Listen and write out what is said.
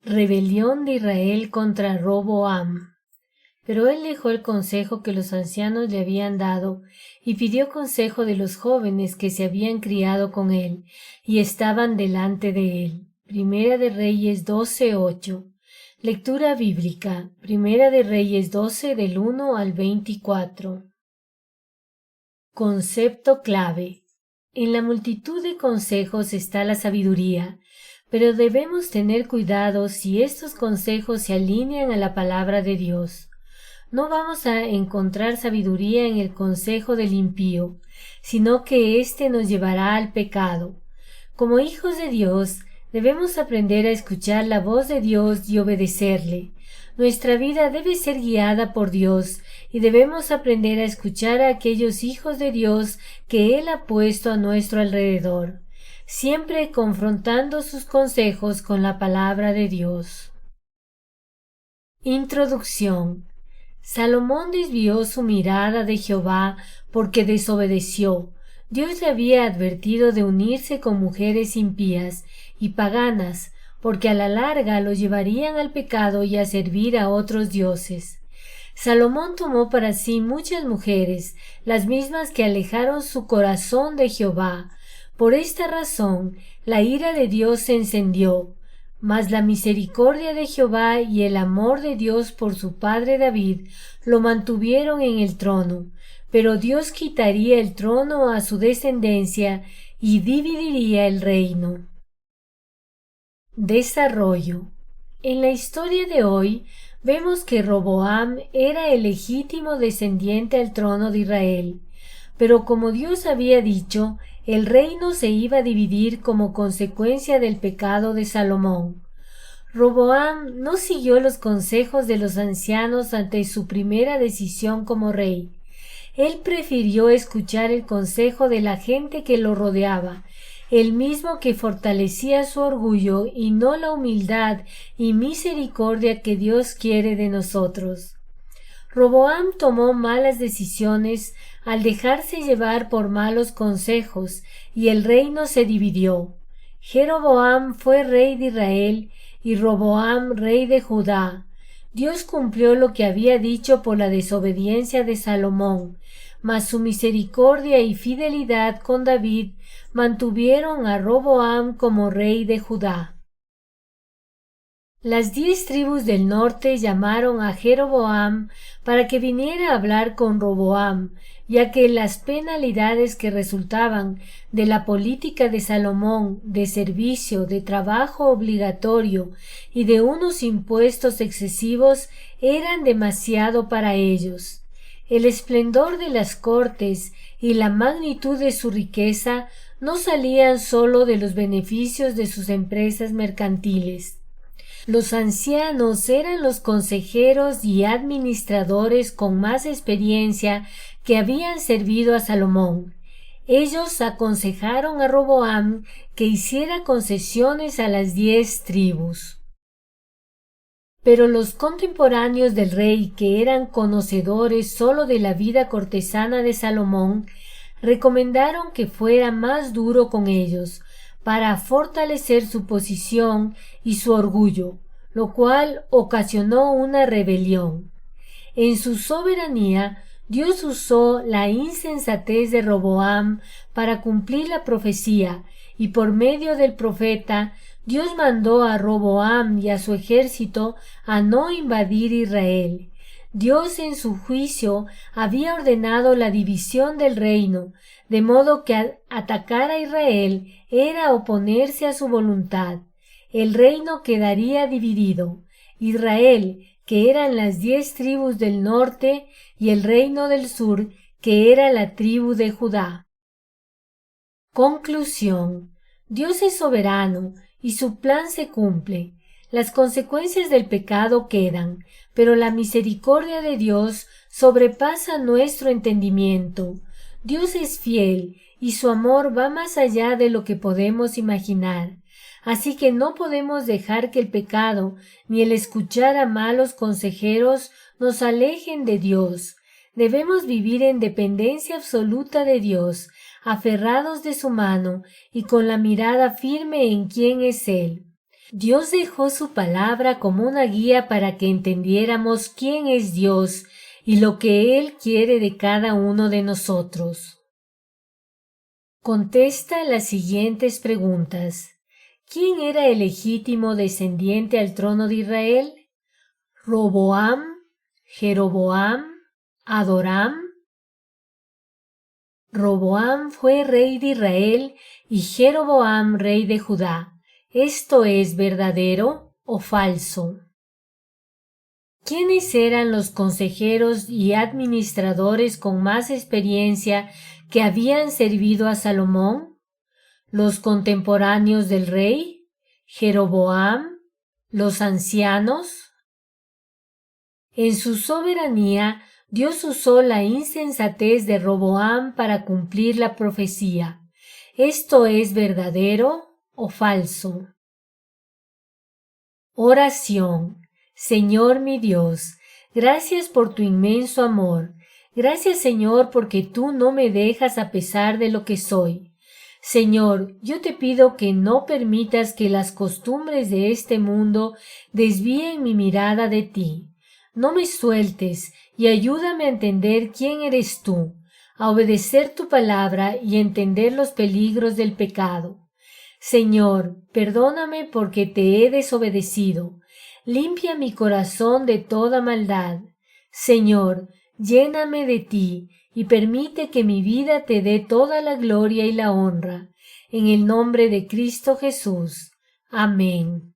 Rebelión de Israel contra Roboam. Pero él dejó el consejo que los ancianos le habían dado y pidió consejo de los jóvenes que se habían criado con él y estaban delante de él. Primera de Reyes 12:8. Lectura bíblica. Primera de Reyes 12 del 1 al 24. Concepto clave. En la multitud de consejos está la sabiduría, pero debemos tener cuidado si estos consejos se alinean a la palabra de Dios. No vamos a encontrar sabiduría en el consejo del impío, sino que éste nos llevará al pecado. Como hijos de Dios, debemos aprender a escuchar la voz de Dios y obedecerle. Nuestra vida debe ser guiada por Dios y debemos aprender a escuchar a aquellos hijos de Dios que Él ha puesto a nuestro alrededor, siempre confrontando sus consejos con la palabra de Dios. Introducción. Salomón desvió su mirada de Jehová porque desobedeció. Dios le había advertido de unirse con mujeres impías y paganas, porque a la larga lo llevarían al pecado y a servir a otros dioses. Salomón tomó para sí muchas mujeres, las mismas que alejaron su corazón de Jehová. Por esta razón, la ira de Dios se encendió. Mas la misericordia de Jehová y el amor de Dios por su padre David lo mantuvieron en el trono. Pero Dios quitaría el trono a su descendencia y dividiría el reino. Desarrollo. En la historia de hoy vemos que Roboam era el legítimo descendiente al trono de Israel, pero como Dios había dicho, el reino se iba a dividir como consecuencia del pecado de Salomón. Roboam no siguió los consejos de los ancianos ante su primera decisión como rey. Él prefirió escuchar el consejo de la gente que lo rodeaba, el mismo que fortalecía su orgullo y no la humildad y misericordia que Dios quiere de nosotros. Roboam tomó malas decisiones al dejarse llevar por malos consejos y el reino se dividió. Jeroboam fue rey de Israel y Roboam rey de Judá. Dios cumplió lo que había dicho por la desobediencia de Salomón, mas su misericordia y fidelidad con David mantuvieron a Roboam como rey de Judá. Las 10 tribus del norte llamaron a Jeroboam para que viniera a hablar con Roboam, ya que las penalidades que resultaban de la política de Salomón de servicio, de trabajo obligatorio y de unos impuestos excesivos eran demasiado para ellos. El esplendor de las cortes y la magnitud de su riqueza no salían sólo de los beneficios de sus empresas mercantiles. Los ancianos eran los consejeros y administradores con más experiencia que habían servido a Salomón. Ellos aconsejaron a Roboam que hiciera concesiones a las 10 tribus. Pero los contemporáneos del rey, que eran conocedores sólo de la vida cortesana de Salomón, recomendaron que fuera más duro con ellos, para fortalecer su posición y su orgullo, lo cual ocasionó una rebelión. En su soberanía, Dios usó la insensatez de Roboam para cumplir la profecía, y por medio del profeta, Dios mandó a Roboam y a su ejército a no invadir Israel. Dios en su juicio había ordenado la división del reino, de modo que atacar a Israel era oponerse a su voluntad. El reino quedaría dividido. Israel, que eran las 10 tribus del norte, y el reino del sur, que era la tribu de Judá. Conclusión. Dios es soberano y su plan se cumple. Las consecuencias del pecado quedan, pero la misericordia de Dios sobrepasa nuestro entendimiento. Dios es fiel y su amor va más allá de lo que podemos imaginar. Así que no podemos dejar que el pecado ni el escuchar a malos consejeros nos alejen de Dios. Debemos vivir en dependencia absoluta de Dios, aferrados de su mano y con la mirada firme en quién es Él. Dios dejó su palabra como una guía para que entendiéramos quién es Dios y lo que Él quiere de cada uno de nosotros. Contesta las siguientes preguntas. ¿Quién era el legítimo descendiente al trono de Israel? ¿Roboam, Jeroboam, Adoram? Roboam fue rey de Israel y Jeroboam rey de Judá. ¿Esto es verdadero o falso? ¿Quiénes eran los consejeros y administradores con más experiencia que habían servido a Salomón? ¿Los contemporáneos del rey? ¿Jeroboam? ¿Los ancianos? En su soberanía, Dios usó la insensatez de Roboam para cumplir la profecía. ¿Esto es verdadero o falso? Oración. Señor mi Dios, gracias por tu inmenso amor. Gracias, Señor, porque tú no me dejas a pesar de lo que soy. Señor, yo te pido que no permitas que las costumbres de este mundo desvíen mi mirada de ti. No me sueltes y ayúdame a entender quién eres tú, a obedecer tu palabra y a entender los peligros del pecado. Señor, perdóname porque te he desobedecido. Limpia mi corazón de toda maldad. Señor, lléname de ti y permite que mi vida te dé toda la gloria y la honra. En el nombre de Cristo Jesús. Amén.